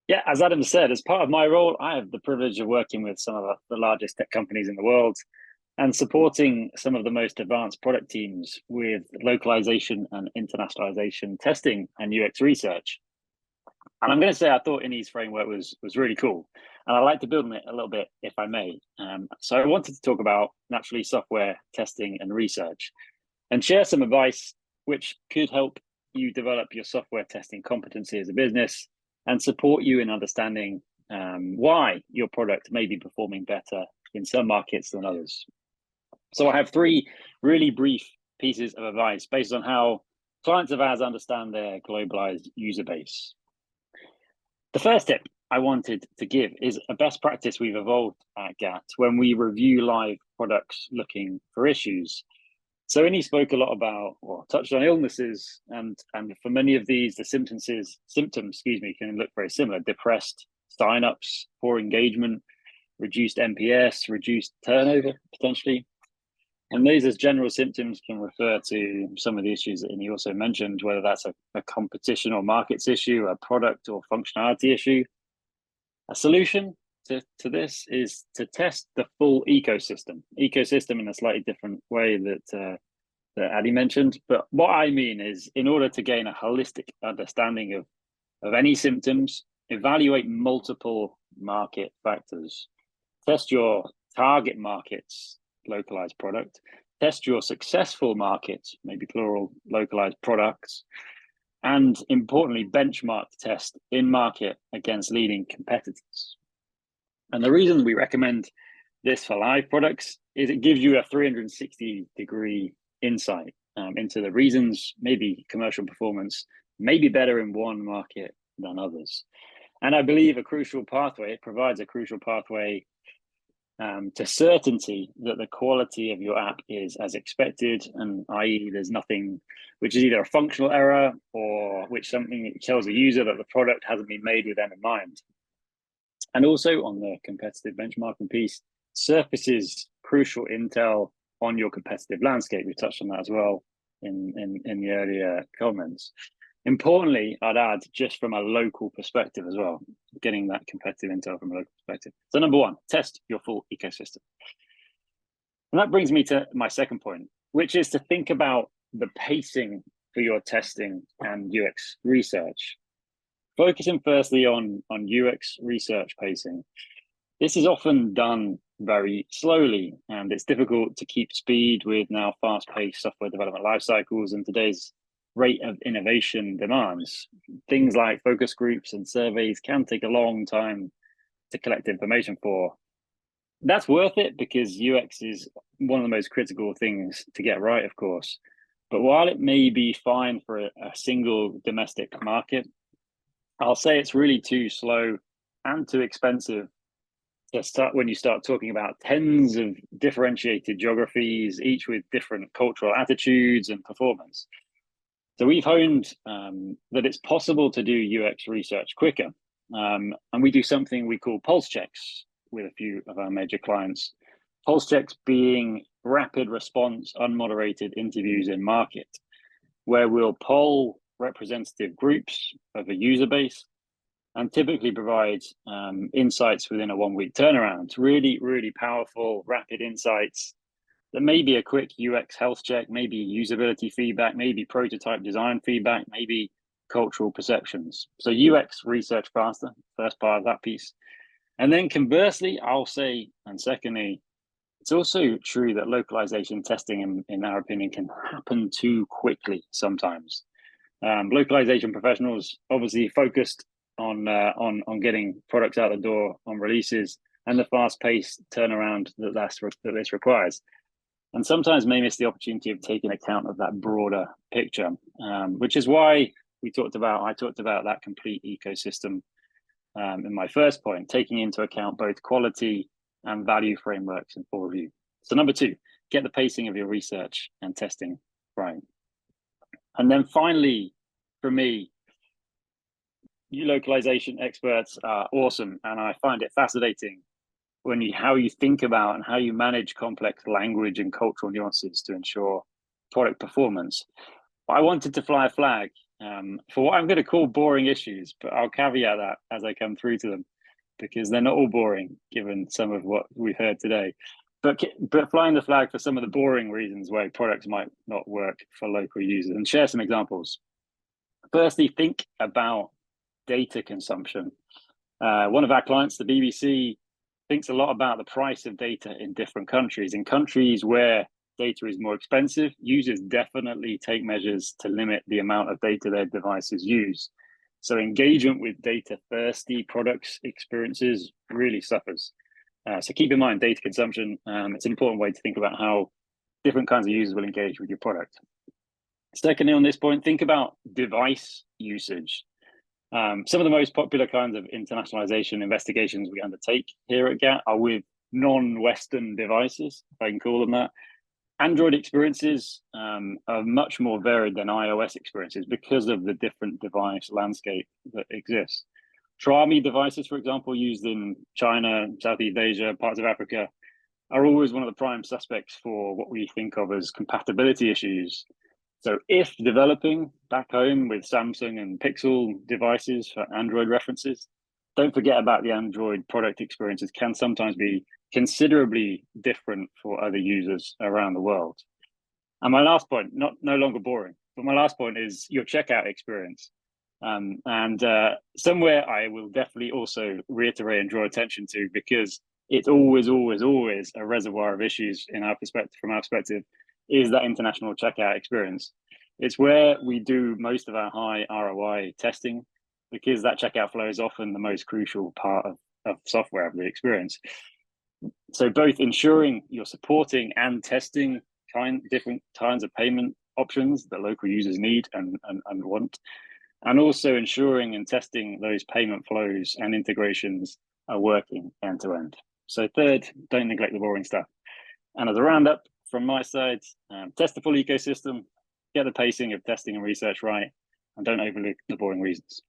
Yeah, as Adam said, as part of my role, I have the privilege of working with some of the largest tech companies in the world and supporting some of the most advanced product teams with localization and internationalization testing and UX research. And I'm going to say I thought Innie's framework was really cool, and I'd like to build on it a little bit, if I may. So I wanted to talk about naturally software testing and research, and share some advice which could help you develop your software testing competency as a business and support you in understanding why your product may be performing better in some markets than others. So I have three really brief pieces of advice based on how clients of ours understand their globalized user base. The first tip I wanted to give is a best practice we've evolved at GAT when we review live products looking for issues. So Innie spoke a lot about, or touched on illnesses, and for many of these, the symptoms, can look very similar: depressed signups, poor engagement, reduced NPS, reduced turnover potentially. And these as general symptoms can refer to some of the issues that Innie also mentioned, whether that's a competition or markets issue, a product or functionality issue. A solution to this is to test the full ecosystem in a slightly different way that Addy mentioned. But what I mean is, in order to gain a holistic understanding of any symptoms, evaluate multiple market factors, test your target markets localized product, test your successful markets, maybe plural localized products, and importantly, benchmark test in market against leading competitors. And the reason we recommend this for live products is it gives you a 360-degree insight into the reasons maybe commercial performance may be better in one market than others. And I believe it provides a crucial pathway to certainty that the quality of your app is as expected, and i.e. there's nothing which is either a functional error or something tells the user that the product hasn't been made with them in mind. And also on the competitive benchmarking piece, surfaces crucial intel on your competitive landscape. We touched on that as well in the earlier comments. Importantly, I'd add just from a local perspective as well, getting that competitive intel from a local perspective. So number one, test your full ecosystem. And that brings me to my second point, which is to think about the pacing for your testing and UX research. Focusing firstly on UX research pacing. This is often done very slowly, and it's difficult to keep speed with now fast-paced software development life cycles and today's rate of innovation demands. Things like focus groups and surveys can take a long time to collect information for. That's worth it because UX is one of the most critical things to get right, of course. But while it may be fine for a single domestic market, I'll say it's really too slow and too expensive to start when you start talking about tens of differentiated geographies, each with different cultural attitudes and performance. So we've honed that it's possible to do UX research quicker. And we do something we call pulse checks with a few of our major clients. Pulse checks being rapid response, unmoderated interviews in market, where we'll poll representative groups of a user base and typically provide insights within a 1 week turnaround. Really, really powerful, rapid insights that may be a quick UX health check, maybe usability feedback, maybe prototype design feedback, maybe cultural perceptions. So UX research faster, first part of that piece. And then conversely, I'll say, and secondly, it's also true that localization testing, in our opinion, can happen too quickly sometimes. Localization professionals obviously focused on getting products out the door on releases and the fast-paced turnaround that this requires, and sometimes may miss the opportunity of taking account of that broader picture, which is why I talked about that complete ecosystem in my first point, taking into account both quality and value frameworks in full review. So number two, get the pacing of your research and testing right. And then finally, for me, you localization experts are awesome, and I find it fascinating how you think about and how you manage complex language and cultural nuances to ensure product performance. But I wanted to fly a flag for what I'm going to call boring issues, but I'll caveat that as I come through to them, because they're not all boring, given some of what we've heard today. But flying the flag for some of the boring reasons why products might not work for local users, and share some examples. Firstly, think about data consumption. One of our clients, the BBC, thinks a lot about the price of data in different countries. In countries where data is more expensive, users definitely take measures to limit the amount of data their devices use. So engagement with data-thirsty products experiences really suffers. So keep in mind data consumption. It's an important way to think about how different kinds of users will engage with your product. Secondly, on this point, think about device usage. Some of the most popular kinds of internationalization investigations we undertake here at GAT are with non-Western devices, if I can call them that. Android experiences are much more varied than iOS experiences because of the different device landscape that exists. TRAMI devices, for example, used in China, Southeast Asia, parts of Africa, are always one of the prime suspects for what we think of as compatibility issues. So if developing back home with Samsung and Pixel devices for Android references, don't forget about the Android product experiences can sometimes be considerably different for other users around the world. And my last point, no longer boring, but my last point is your checkout experience. Somewhere I will definitely also reiterate and draw attention to, because it's always a reservoir of issues in our perspective, from our perspective, is that international checkout experience. It's where we do most of our high ROI testing, because that checkout flow is often the most crucial part of software, of the experience. So both ensuring you're supporting and testing different kinds of payment options that local users need and want, and also ensuring and testing those payment flows and integrations are working end to end. So third, don't neglect the boring stuff. And as a roundup from my side, test the full ecosystem, get the pacing of testing and research right, and don't overlook the boring reasons.